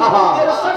63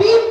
3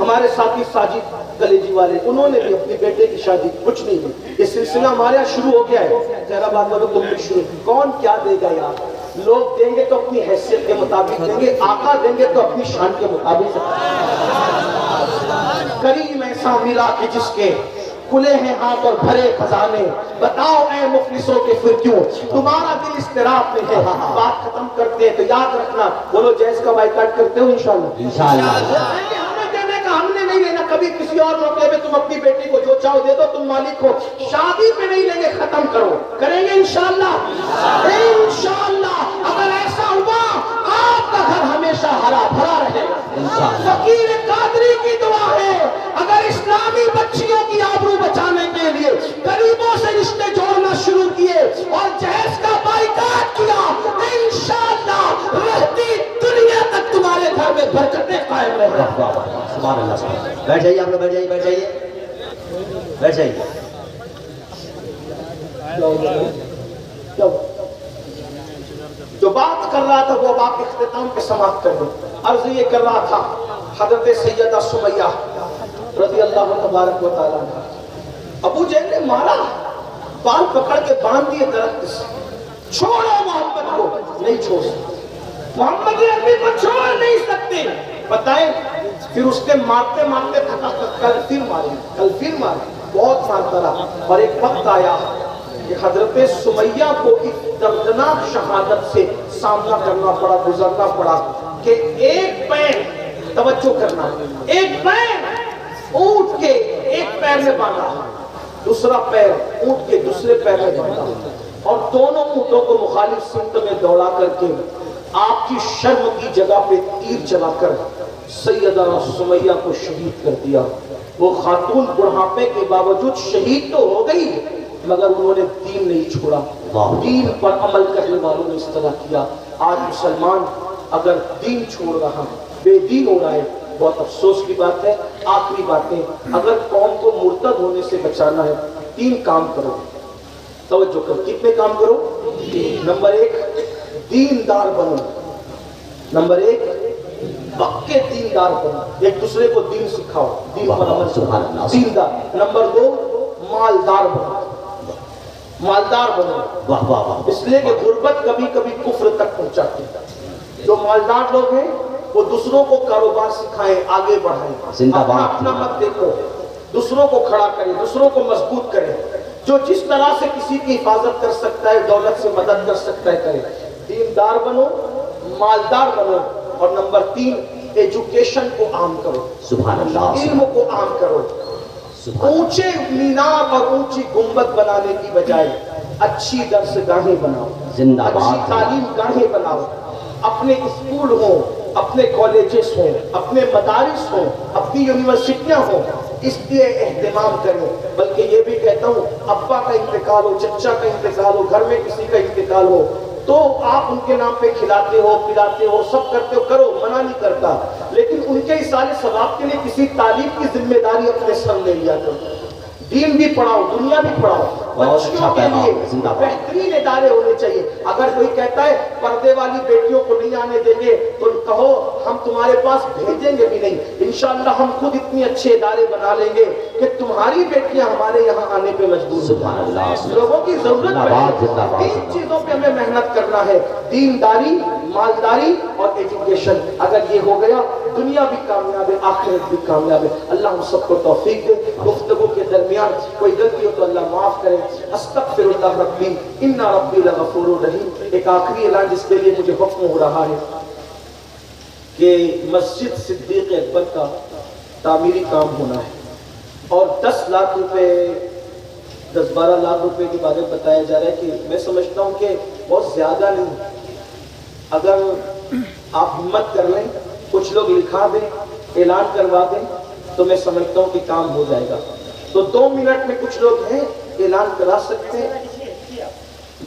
ہمارے ساتھی ساجد کلیجی والے، انہوں نے بھی اپنی بیٹے کی شادی کچھ نہیں دی. یہ سلسلہ ہمارے یہاں شروع ہو گیا ہے. ذرا بات کرو تم بھی شروع. کون کیا دے گا یار؟ لوگ دیں گے تو اپنی حیثیت کے مطابق دیں گے، آقا دیں گے تو اپنی شان کے مطابق. کریم ایسا ملا کہ جس کے کھلے ہیں ہاتھ اور بھرے خزانے، بتاؤ اے مفلسوں کے پھر کیوں تمہارا دل اضطراب میں ہے. بات ختم کرتے ہیں تو یاد رکھنا، بولو جیز کا بائیکاٹ کرتے ہو انشاءاللہ؟ انشاءاللہ. ہمیں دینے کا ہم نے نہیں لینا. کبھی کسی اور موقع پہ تم اپنی بیٹی کو جو چاہو دے دو، تم مالک ہو. شادی پہ نہیں لیں گے، ختم کرو. کریں گے انشاءاللہ؟ انشاءاللہ. اگر ایسا ہوا آپ کا گھر ہمیشہ ہرا بھرا رہے گا. فقیر قادری کی دعا ہے، اگر اسلامی بچیوں کی آبرو بچانے کے لیے غریبوں سے رشتے جوڑنا شروع کیے اور جہیز کا بائیکاٹ کیا، انشاءاللہ رہتی دنیا تک تمہارے گھر میں برکتیں قائم رہیں. سبحان اللہ. بیٹھ جائیے آپ لوگ، بیٹھ جائیے، بیٹھ جائیے، بیٹھ جائیے. جو بات کر رہا تھا وہ بات اختتام پہ سماعت کر دیں. عرض یہ کر رہا تھا حضرت سیدہ سمیہ رضی اللہ تبارک و تعالیٰ عنہ، ابو جہل نے مارا، بال پکڑ کے باندھ دیے درخت سے. چھوڑو محمد کو، نہیں چھوڑ سکتے. محمد عربی کو چھوڑ نہیں سکتے. بتائیں پھر اس نے مارتے مارتے تھکا، کل پھر مارے، بہت مارتا رہا. اور ایک وقت آیا کہ حضرت سمیہ کو ایک دردناک شہادت سے سامنا کرنا پڑا، گزرنا پڑا کہ ایک پیر، توجہ کرنا، ایک پیر اونٹ کے ایک پیر میں باندھا، دوسرا پیر اونٹ کے دوسرے پیر میں باندھا، اور دونوں اونٹوں کو مخالف سمت میں دوڑا کر کے آپ کی شرم کی جگہ پہ تیر چلا کر سیدہ سمیہ کو شہید کر دیا. وہ خاتون بڑھاپے کے باوجود شہید تو ہو گئی مگر انہوں نے دین نہیں چھوڑا. دین پر عمل کرنے والوں نے اس طرح کیا. آج مسلمان اگر دین چھوڑ رہا بے دین ہو رہا ہے، بہت افسوس کی بات ہے. آخری باتیں، اگر قوم کو مرتد ہونے سے بچانا ہے 3 کام کرو. توجہ کرو، کتنے کام کرو؟ نمبر 1 دیندار بنو. نمبر 1 پکے دیندار بنو، ایک دوسرے کو دین سکھاؤ، دین پر عمل سکھاؤ، دیندار. نمبر 2 مالدار بنو. مالدار بنو، اس لیے کہ غربت کبھی کبھی کفر تک پہنچاتی ہے. جو مالدار لوگ ہیں وہ دوسروں کو کاروبار سکھائیں، آگے بڑھائیں. اپنا مت دیکھو، دوسروں کو کھڑا کریں، دوسروں کو مضبوط کریں. جو جس طرح سے کسی کی حفاظت کر سکتا ہے، دولت سے مدد کر سکتا ہے کرے. دیندار بنو، مالدار بنو. اور نمبر 3 ایجوکیشن کو عام کرو. سبحان اللہ. علم کو عام کرو. اونچے مینار اور اونچی گنبد بنانے کی بجائے اچھی درس گاہیں بناؤ، اچھی تعلیم گاہیں بناؤ. اپنے اسکول ہوں، اپنے کالجز ہوں، اپنے مدارس ہوں، اپنی یونیورسٹیاں ہوں، اس لیے اہتمام کریں. بلکہ یہ بھی کہتا ہوں، ابا کا انتقال ہو، چچا کا انتقال ہو، گھر میں کسی کا انتقال ہو تو آپ ان کے نام پہ کھلاتے ہو، پلاتے ہو، سب کرتے ہو، کرو، منع نہیں کرتا. لیکن ان کے اصالے ثواب کے لیے کسی تعلیم کی ذمہ داری اپنے سر لے لیا کرو. دین بھی پڑھاؤ، دنیا بھی پڑھاؤ. بچیوں کے لیے بہترین ادارے ہونے چاہیے. اگر کوئی کہتا ہے پردے والی بیٹیوں کو نہیں آنے دیں گے تو کہو ہم تمہارے پاس بھیجیں گے بھی نہیں. انشاءاللہ ہم خود اتنے اچھے ادارے بنا لیں گے کہ تمہاری بیٹیاں ہمارے یہاں آنے پہ مجبور ہوں. لوگوں کی ضرورت ہے. 3 چیزوں پہ ہمیں محنت کرنا ہے، دینداری، مالداری اور ایجوکیشن. اگر یہ ہو گیا دنیا بھی کامیاب ہے، آخرت بھی کامیاب ہے. اللہ ہم سب کو توفیق دے. گفتگو کے درمیان کوئی غلطی ہو تو اللہ معاف کرے. استغفر اللہ ربی ان ربی لغفور رحیم. ایک آخری اعلان جس کے لیے مجھے حکم ہو رہا ہے کہ مسجد صدیق اکبر کا تعمیری کام ہونا ہے اور 10 لاکھ روپے 10-12 لاکھ روپے کے بارے میں بتایا جا رہا ہے کہ میں سمجھتا ہوں کہ بہت زیادہ نہیں. اگر آپ ہمت کر لیں، کچھ لوگ لکھا دیں، اعلان کروا دیں تو میں سمجھتا ہوں کہ کام ہو جائے گا. تو 2 منٹ میں کچھ لوگ ہیں اعلان کرا سکتے ہیں.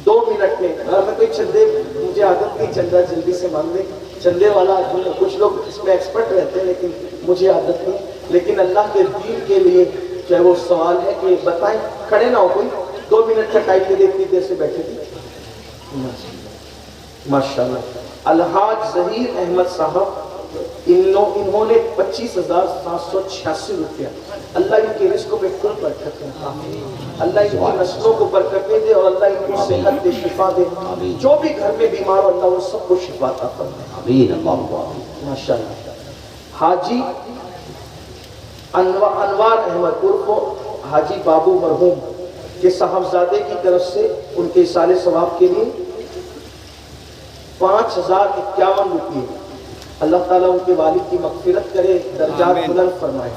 2 منٹ میں. اگر میں کوئی چندے، مجھے عادت نہیں چندہ جلدی سے مانگنے، چندے والا کچھ لوگ اس میں ایکسپرٹ رہتے ہیں لیکن مجھے عادت نہیں. لیکن اللہ کے دین کے لیے چاہے وہ سوال ہے کہ بتائیں، کھڑے نہ ہو کوئی. 2 منٹ کا ٹائم دے دے. اتنی دیر سے بیٹھے تھے. ماشاءاللہ. الحاج ظہیر احمد صاحب انہوں نے 25,786 روپیہ. اللہ ان کے رزق میں خوب برکت دے, اللہ ان کی نسلوں کو برکتیں دے, اور اللہ ان کو صحت دے, شفا دے. جو بھی گھر میں بیمار ہو اللہ ان سب کو شفا عطا فرمائے. آمین اللہم آمین. ماشاءاللہ. حاجی انوار احمد عرف حاجی بابو مرحوم کے صاحبزادے کی طرف سے ان کے اصالِ ثواب کے لیے 5,051 روپئے. اللہ تعالیٰ ان کے والد کی مغفرت کرے, درجات بلند فرمائے.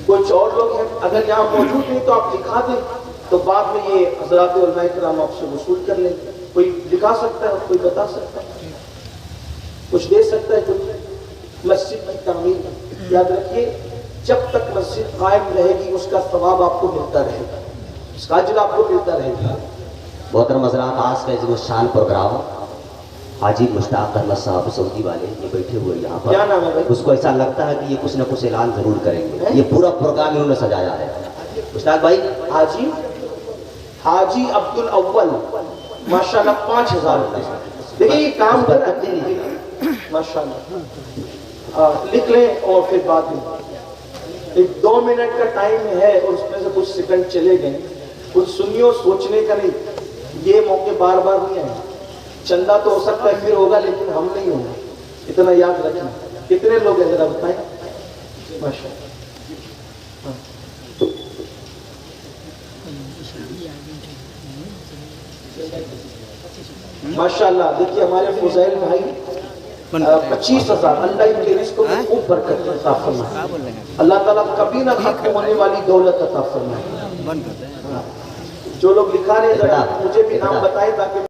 کچھ اور لوگ ہیں اگر یہاں موجود ہیں تو آپ لکھا دیں, تو بعد میں یہ حضرات علماء کرام آپ سے وصول کر لیں. کوئی لکھا سکتا ہے, کوئی بتا سکتا ہے, کچھ دے سکتا ہے. کچھ مسجد کی تعمیر, یاد رکھیے جب تک مسجد قائم رہے گی اس کا ثواب آپ کو ملتا رہے گا, اس کا اجر آپ کو ملتا رہے گا. محترم حضرات, آج کا عظیم الشان پروگرام حاجی مشتاق احمد صاحب سعودی والے یہ بیٹھے ہوئے یہاں پر, کیا نام ہے بھائی؟ اس کو ایسا لگتا ہے کہ یہ کچھ نہ کچھ اعلان ضرور کریں گے. یہ پورا پروگرام انہوں نے سجایا ہے. مشتاق بھائی, حاجی عبد الاول ماشاءاللہ 5,000 روپئے. دیکھیں یہ کام ماشاءاللہ لکھ لیں, اور پھر بعد میں 2 منٹ کا ٹائم ہے, اور اس میں سے کچھ سیکنڈ چلے گئے. کچھ سنیو, سوچنے کا نہیں. یہ موقع بار بار نہیں آئے. چندہ تو ہو سکتا ہے پھر ہوگا, لیکن ہم نہیں ہوں گے, اتنا یاد رکھنا. کتنے لوگ ہیں ذرا بتائیں. ماشاءاللہ. دیکھیے ہمارے فضائل بھائی 25,000. اللہ ان کے رزق میں خوب برکت عطا فرمائے. اللہ تعالیٰ کبھی نہ ختم ہونے والی دولت عطا فرمائے. جو لوگ لکھا رہے ہیں مجھے بھی نام بتائیں تاکہ